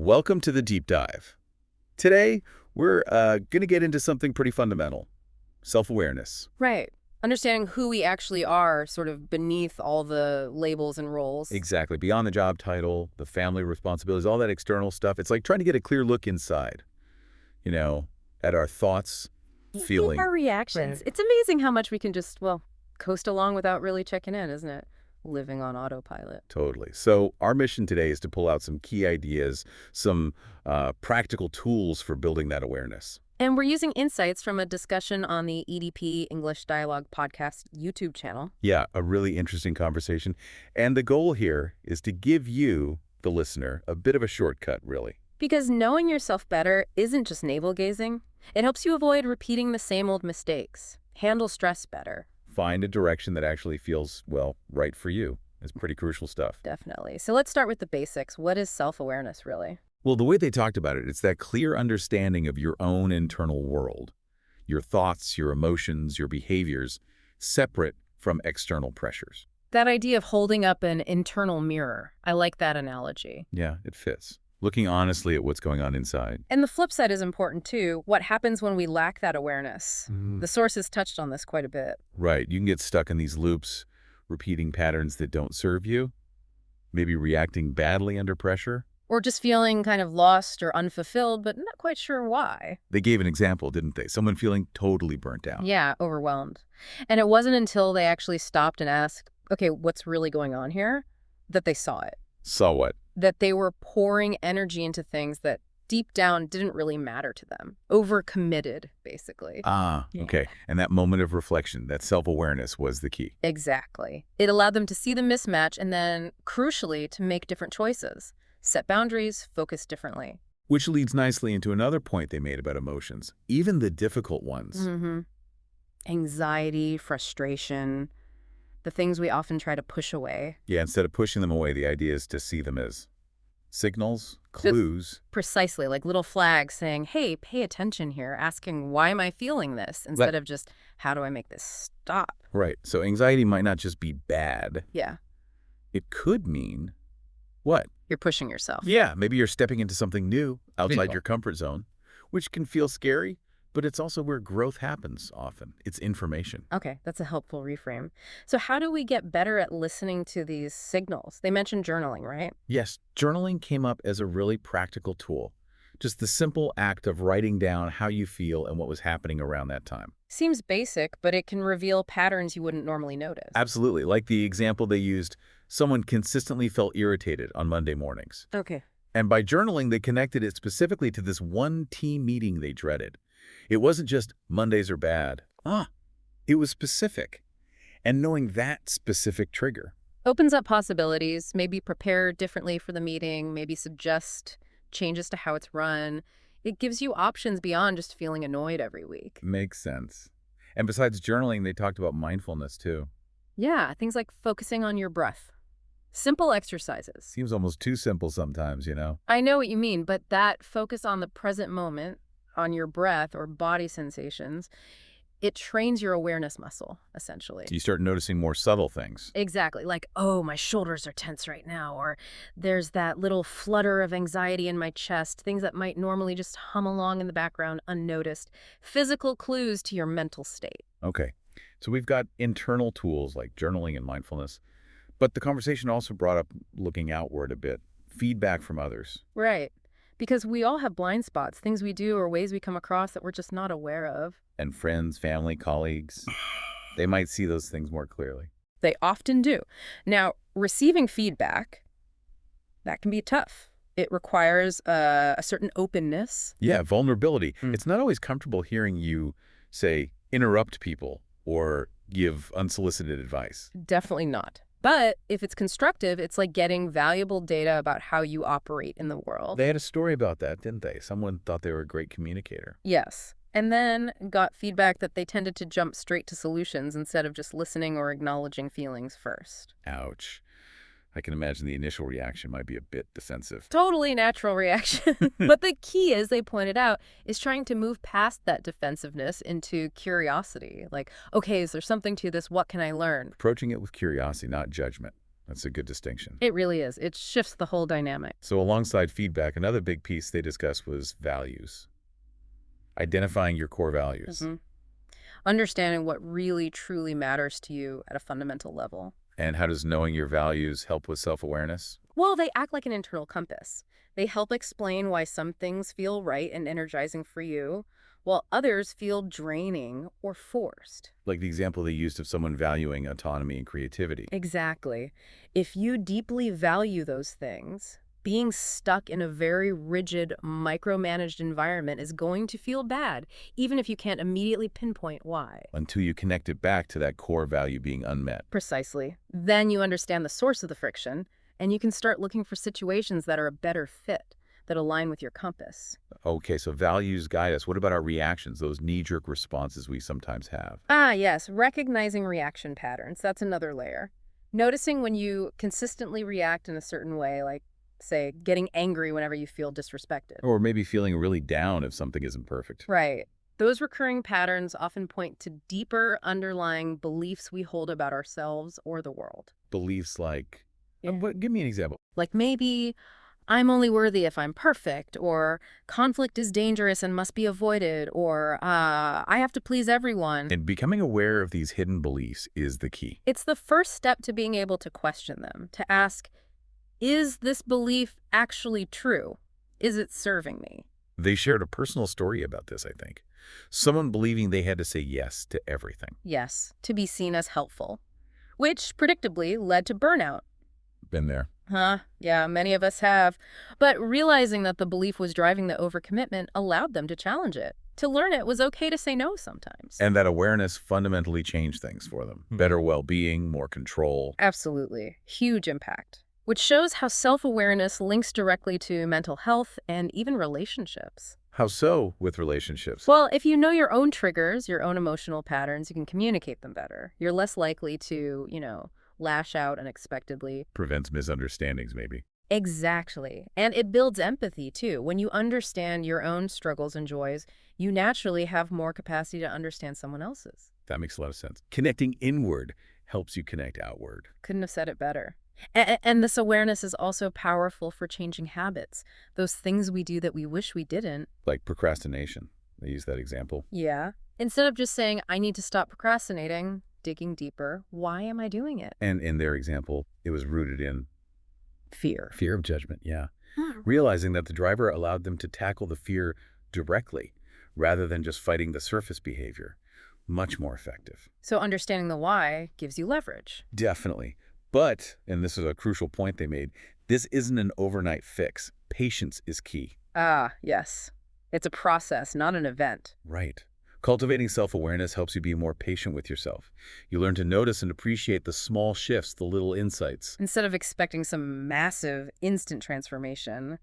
Welcome to the deep dive. Today, we're going to get into something pretty fundamental, self-awareness. Right. Understanding who we actually are sort of beneath all the labels and roles. Exactly. Beyond the job title, the family responsibilities, all that external stuff. It's like trying to get a clear look inside, at our thoughts, feeling. Our reactions. It's amazing how much we can just, coast along without really checking in, isn't it? Living on autopilot. Totally. So our mission today is to pull out some key ideas, some practical tools for building that awareness. And we're using insights from a discussion on the EDP English Dialogue podcast YouTube channel. Yeah, a really interesting conversation. And the goal here is to give you, the listener, a bit of a shortcut, really. Because knowing yourself better isn't just navel-gazing. It helps you avoid repeating the same old mistakes, handle stress better. Find a direction that actually feels, right for you. It's pretty crucial stuff. Definitely. So let's start with the basics. What is self-awareness, really? Well, the way they talked about it, it's that clear understanding of your own internal world. Your thoughts, your emotions, your behaviors, separate from external pressures. That idea of holding up an internal mirror. I like that analogy. Yeah, it fits. Looking honestly at what's going on inside. And the flip side is important, too. What happens when we lack that awareness? The sources touched on this quite a bit. Right. You can get stuck in these loops, repeating patterns that don't serve you, maybe reacting badly under pressure. Or just feeling kind of lost or unfulfilled, but not quite sure why. They gave an example, didn't they? Someone feeling totally burnt out. Yeah, overwhelmed. And it wasn't until they actually stopped and asked, okay, what's really going on here, that they saw it. Saw what? That they were pouring energy into things that deep down didn't really matter to them. Overcommitted, basically. Okay. And that moment of reflection, that self-awareness was the key. Exactly. It allowed them to see the mismatch and then, crucially, to make different choices. Set boundaries, focus differently. Which leads nicely into another point they made about emotions, even the difficult ones. Anxiety, frustration, the things we often try to push away. Yeah, instead of pushing them away, the idea is to see them as signals, clues. Precisely, like little flags saying, hey, pay attention here, asking, why am I feeling this? Instead of just, how do I make this stop? Right. So anxiety might not just be bad. Yeah. It could mean what? You're pushing yourself. Yeah, maybe you're stepping into something new outside your comfort zone, which can feel scary, but it's also where growth happens often. It's information. Okay, that's a helpful reframe. So how do we get better at listening to these signals? They mentioned journaling, right? Yes, journaling came up as a really practical tool. Just the simple act of writing down how you feel and what was happening around that time. Seems basic, but it can reveal patterns you wouldn't normally notice. Absolutely. Like the example they used, someone consistently felt irritated on Monday mornings. Okay. And by journaling, they connected it specifically to this one team meeting they dreaded. It wasn't just Mondays are bad. It was specific. And knowing that specific trigger Opens up possibilities, maybe prepare differently for the meeting, maybe suggest changes to how it's run. It gives you options beyond just feeling annoyed every week. makes sense. And besides journaling, they talked about mindfulness too. Yeah, things like focusing on your breath. Simple exercises. Seems almost too simple sometimes, I know what you mean, but that focus on the present moment, on your breath or body sensations, it trains your awareness muscle, essentially. You start noticing more subtle things. Exactly. Like, oh, my shoulders are tense right now. Or there's that little flutter of anxiety in my chest. Things that might normally just hum along in the background unnoticed. Physical clues to your mental state. Okay, so we've got internal tools like journaling and mindfulness. But the conversation also brought up looking outward a bit. Feedback from others. Right. Because we all have blind spots, things we do or ways we come across that we're just not aware of. And friends, family, colleagues, they might see those things more clearly. They often do. Now, receiving feedback, that can be tough. It requires a certain openness. Yeah, vulnerability. It's not always comfortable hearing you, say, interrupt people or give unsolicited advice. Definitely not. But if it's constructive, it's like getting valuable data about how you operate in the world. They had a story about that, didn't they? Someone thought they were a great communicator. Yes. And then got feedback that they tended to jump straight to solutions instead of just listening or acknowledging feelings first. Ouch. I can imagine the initial reaction might be a bit defensive. Totally natural reaction. But the key, as they pointed out, is trying to move past that defensiveness into curiosity. Like, okay, is there something to this? What can I learn? Approaching it with curiosity, not judgment. That's a good distinction. It really is. It shifts the whole dynamic. So alongside feedback, another big piece they discussed was values. Identifying your core values. Hmm. Understanding what really, truly matters to you at a fundamental level. And how does knowing your values help with self-awareness? Well, they act like an internal compass. They help explain why some things feel right and energizing for you, while others feel draining or forced. Like the example they used of someone valuing autonomy and creativity. Exactly. If you deeply value those things, being stuck in a very rigid, micromanaged environment is going to feel bad, even if you can't immediately pinpoint why. Until you connect it back to that core value being unmet. Precisely. Then you understand the source of the friction, and you can start looking for situations that are a better fit, that align with your compass. Okay, so values guide us. What about our reactions, those knee-jerk responses we sometimes have? Ah, yes, recognizing reaction patterns. That's another layer. Noticing when you consistently react in a certain way, like, say, getting angry whenever you feel disrespected. Or maybe feeling really down if something isn't perfect. Right. Those recurring patterns often point to deeper underlying beliefs we hold about ourselves or the world. Beliefs like, Yeah. give me an example. Like maybe, I'm only worthy if I'm perfect, or conflict is dangerous and must be avoided, or I have to please everyone. And becoming aware of these hidden beliefs is the key. It's the first step to being able to question them, to ask, is this belief actually true? Is it serving me? They shared a personal story about this, I think. Someone believing they had to say yes to everything. Yes, to be seen as helpful, which predictably led to burnout. Been there. Huh? Yeah, many of us have. But realizing that the belief was driving the overcommitment allowed them to challenge it. To learn it was okay to say no sometimes. And that awareness fundamentally changed things for them. Better well-being, more control. Absolutely. Huge impact. Which shows how self-awareness links directly to mental health and even relationships. How so with relationships? Well, if you know your own triggers, your own emotional patterns, you can communicate them better. You're less likely to, lash out unexpectedly. Prevents misunderstandings, maybe. Exactly. And it builds empathy, too. When you understand your own struggles and joys, you naturally have more capacity to understand someone else's. That makes a lot of sense. Connecting inward helps you connect outward. Couldn't have said it better. And this awareness is also powerful for changing habits. Those things we do that we wish we didn't. Like procrastination. They use that example. Yeah. Instead of just saying, I need to stop procrastinating, digging deeper, why am I doing it? And in their example, it was rooted in Fear. fear of judgment, yeah. Realizing that the driver allowed them to tackle the fear directly rather than just fighting the surface behavior. Much more effective. So understanding the why gives you leverage. Definitely. But, and this is a crucial point they made, this isn't an overnight fix. Patience is key. Ah, yes. It's a process, not an event. Right. Cultivating self-awareness helps you be more patient with yourself. You learn to notice and appreciate the small shifts, the little insights. Instead of expecting some massive, instant transformation,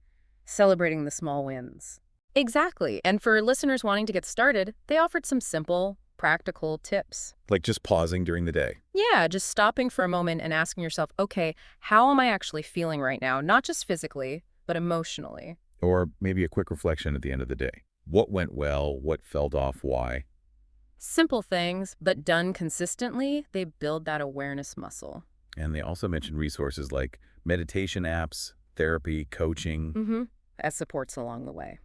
celebrating the small wins. Exactly. And for listeners wanting to get started, they offered some simple, practical tips. Like just pausing during the day. Yeah, just stopping for a moment and asking yourself, okay, how am I actually feeling right now? Not just physically, but emotionally. Or maybe a quick reflection at the end of the day. What went well? What felt off? Why? Simple things, but done consistently, they build that awareness muscle. And they also mentioned resources like meditation apps, therapy, coaching. As supports along the way.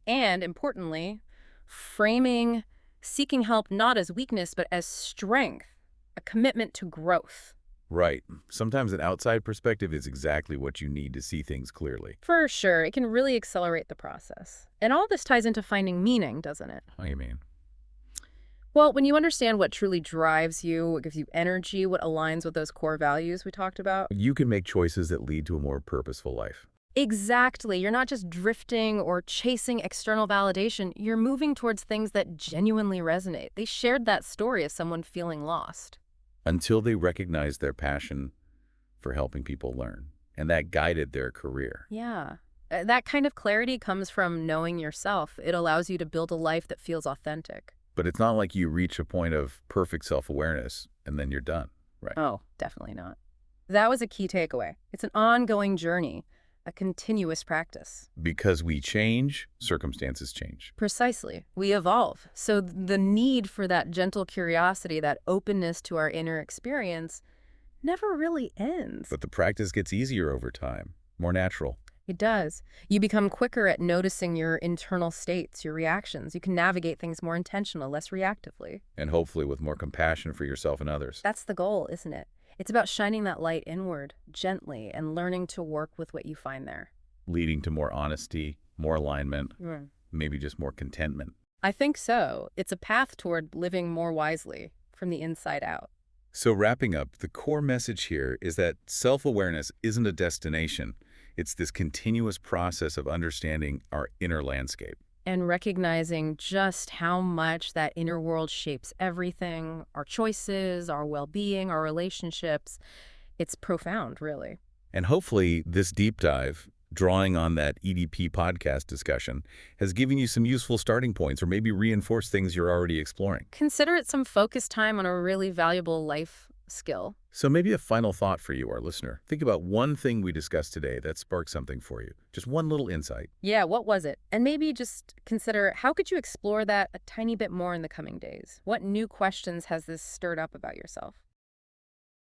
And importantly, framing seeking help not as weakness, but as strength, a commitment to growth. Right. Sometimes an outside perspective is exactly what you need to see things clearly. For sure, it can really accelerate the process. And all this ties into finding meaning, doesn't it? What do you mean? Well, when you understand what truly drives you, what gives you energy, what aligns with those core values we talked about. You can make choices that lead to a more purposeful life. Exactly. You're not just drifting or chasing external validation. You're moving towards things that genuinely resonate. They shared that story of someone feeling lost. Until they recognized their passion for helping people learn. And that guided their career. Yeah. That kind of clarity comes from knowing yourself. It allows you to build a life that feels authentic. But it's not like you reach a point of perfect self-awareness and then you're done, right? Oh, definitely not. That was a key takeaway. It's an ongoing journey, a continuous practice. Because we change, circumstances change. Precisely. We evolve. So the need for that gentle curiosity, that openness to our inner experience, never really ends. But the practice gets easier over time, more natural. It does. You become quicker at noticing your internal states, your reactions. You can navigate things more intentional, less reactively. And hopefully with more compassion for yourself and others. That's the goal, isn't it? It's about shining that light inward, gently, and learning to work with what you find there. Leading to more honesty, more alignment, Mm. maybe just more contentment. I think so. It's a path toward living more wisely from the inside out. So wrapping up, the core message here is that self-awareness isn't a destination. It's this continuous process of understanding our inner landscape. And recognizing just how much that inner world shapes everything, our choices, our well-being, our relationships. It's profound, really. And hopefully this deep dive, drawing on that EDP podcast discussion, has given you some useful starting points or maybe reinforced things you're already exploring. Consider it some focused time on a really valuable life skill. So maybe a final thought for you, our listener. Think about one thing we discussed today that sparked something for you. Just one little insight. Yeah, what was it? And maybe just consider, how could you explore that a tiny bit more in the coming days? What new questions has this stirred up about yourself?